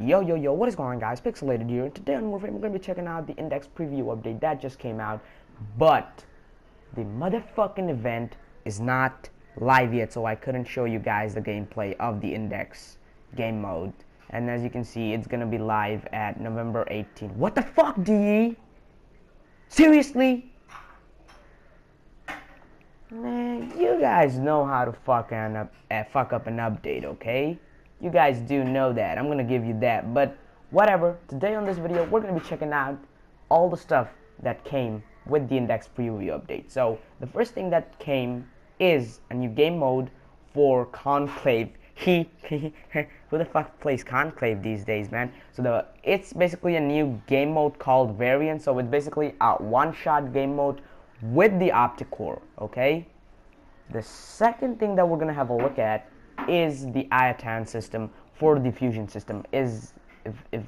Yo, what is going on, guys? Pixelated here, and today on Warframe, we're going to be checking out the index preview update that just came out, but the motherfucking event is not live yet, so I couldn't show you guys the gameplay of the index game mode. And as you can see, it's going to be live at November 18th. What the fuck, DE? Seriously? Man, you guys know how to fuck up an update, okay? You guys do know that. I'm gonna give you that. But whatever. Today on this video, we're gonna be checking out all the stuff that came with the index preview update. So the first thing that came is a new game mode for Conclave. Who the fuck plays Conclave these days, man? So it's basically a new game mode called Variant. So it's basically a one-shot game mode with the optic core, okay? The second thing that we're gonna have a look at is the Iatan system for the fusion system, if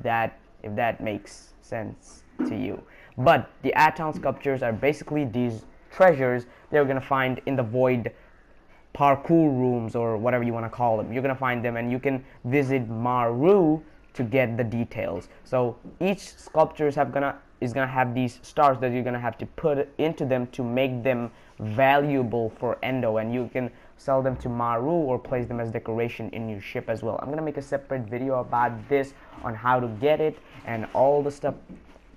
that makes sense to you. But the Iatan sculptures are basically these treasures they're gonna find in the void parkour rooms, or whatever you want to call them. You're gonna find them and you can visit Maru to get the details. So each sculpture is gonna have these stars that you're gonna have to put into them to make them valuable for Endo, and you can sell them to Maru or place them as decoration in your ship as well. I'm gonna make a separate video about this on how to get it and all the stuff,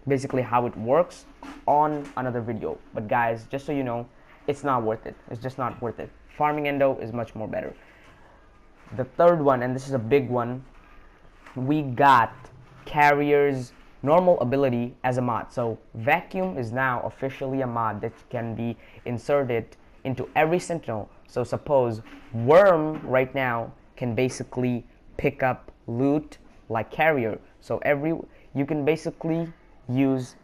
basically how it works, on another video. But guys, just so you know, it's not worth it. It's just not worth it. Farming Endo is much more better. The third one, and this is a big one, we got Carrier's normal ability as a mod. So Vacuum is now officially a mod that can be inserted into every Sentinel. So suppose Worm right now can basically pick up loot like Carrier. So you can basically use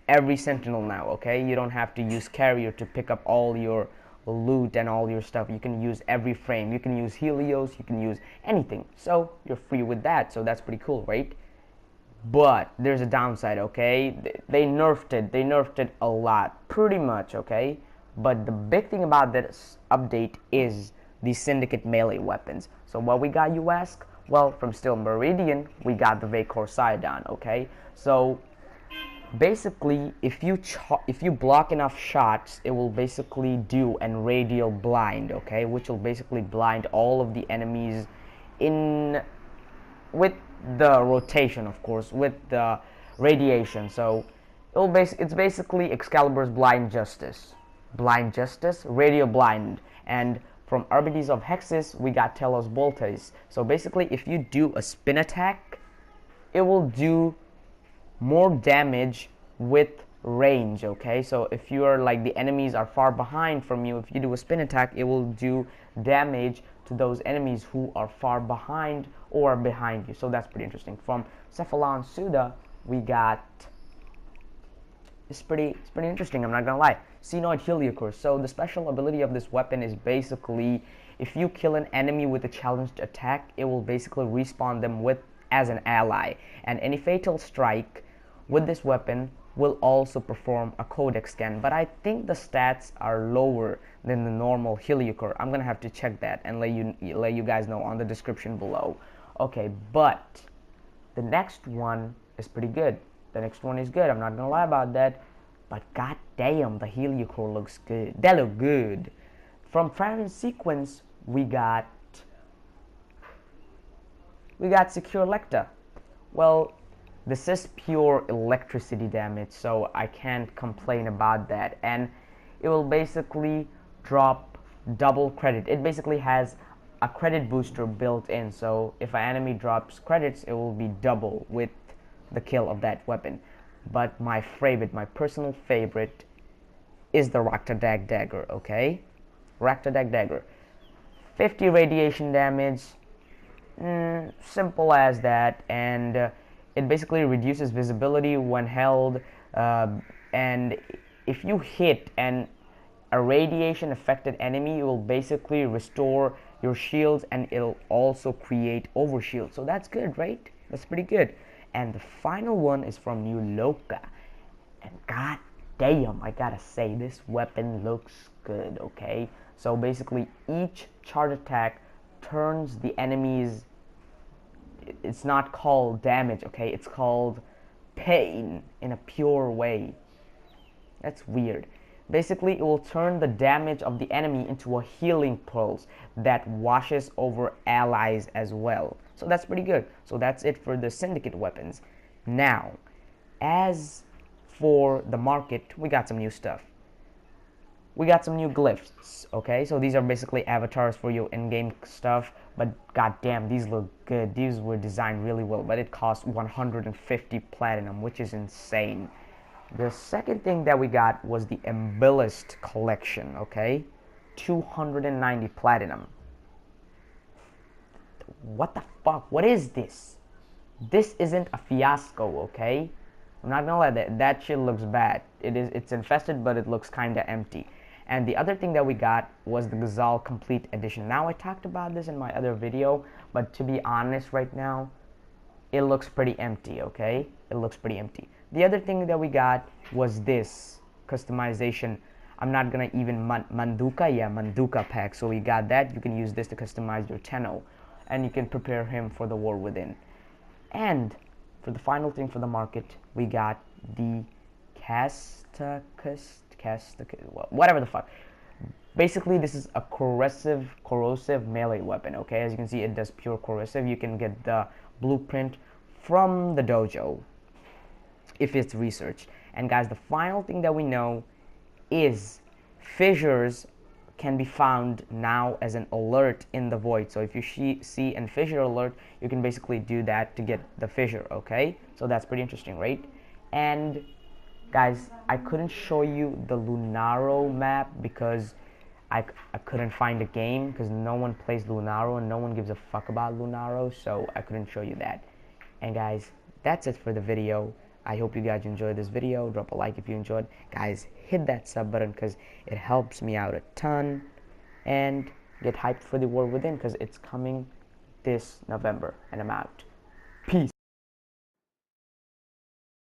every Sentinel now, okay? You don't have to use Carrier to pick up all your loot and all your stuff. You can use every frame. You can use Helios, you can use anything. So you're free with that. So that's pretty cool, right? But there's a downside, okay? They nerfed it a lot, pretty much, okay? But the big thing about this update is the Syndicate melee weapons. So what we got, you ask? Well, from Steel Meridian, we got the Vacor Sidon, okay? So basically, if you block enough shots, it will basically do an radial blind, okay? Which will basically blind all of the enemies with the rotation, of course, with the radiation. So it's basically Excalibur's Blind Justice, Radial Blind. And from RBDs of Hexis, we got Telos Voltes. So basically, if you do a spin attack, it will do more damage with range, okay? So if you are like, the enemies are far behind from you, if you do a spin attack, it will do damage to those enemies who are far behind or behind you. So that's pretty interesting. From Cephalon Suda, we got, it's pretty interesting, I'm not gonna lie, Synoid Heliocur. So the special ability of this weapon is basically, if you kill an enemy with a challenged attack, it will basically respawn them as an ally, and any fatal strike with this weapon will also perform a codex scan. But I think the stats are lower than the normal Heliocur. I'm gonna have to check that and let you guys know on the description below. Okay, but the next one is pretty good. The next one is good, I'm not gonna lie about that. But god damn, the Heliocur looks good. They look good. From Fire Sequence, we got Secure Lecta. Well, this is pure electricity damage, so I can't complain about that. And it will basically drop double credit. It basically has a credit booster built in, so if an enemy drops credits, it will be double with the kill of that weapon. But my personal favorite is the Raktadag Dagger, okay? Raktadag Dagger. 50 radiation damage, simple as that, and it basically reduces visibility when held, and if you hit a radiation affected enemy, it will basically restore your shields, and it'll also create overshield. So that's good, right? That's pretty good. And the final one is from New Loka, and god damn, I gotta say, this weapon looks good, okay? So basically, each charge attack turns the enemy's it's not called damage, okay? It's called pain in a pure way. That's weird. Basically, it will turn the damage of the enemy into a healing pulse that washes over allies as well. So that's pretty good. So that's it for the Syndicate weapons. Now, as for the market, we got some new stuff. We got some new glyphs, okay? So these are basically avatars for your in-game stuff, but goddamn, these look good. These were designed really well, but it cost 150 platinum, which is insane. The second thing that we got was the embellished collection, okay? 290 platinum. What the fuck? What is this? This isn't a fiasco, okay? I'm not gonna lie, that shit looks bad. It's infested, but it looks kinda empty. And the other thing that we got was the Ghazal Complete Edition. Now, I talked about this in my other video, but to be honest right now, it looks pretty empty, okay? It looks pretty empty. The other thing that we got was this customization. I'm not gonna even Manduka pack. So we got that. You can use this to customize your Tenno, and you can prepare him for the War Within. And for the final thing for the market, we got the whatever the fuck. Basically, this is a corrosive melee weapon, okay? As you can see, it does pure corrosive. You can get the blueprint from the dojo if it's researched. And guys, the final thing that we know is fissures can be found now as an alert in the void. So if you see an fissure alert, you can basically do that to get the fissure, okay? So that's pretty interesting, right? And guys, I couldn't show you the Lunaro map because I couldn't find a game, because no one plays Lunaro and no one gives a fuck about Lunaro, so I couldn't show you that. And guys, that's it for the video. I hope you guys enjoyed this video. Drop a like if you enjoyed. Guys, hit that sub button because it helps me out a ton. And get hyped for the War Within because it's coming this November. And I'm out. Peace.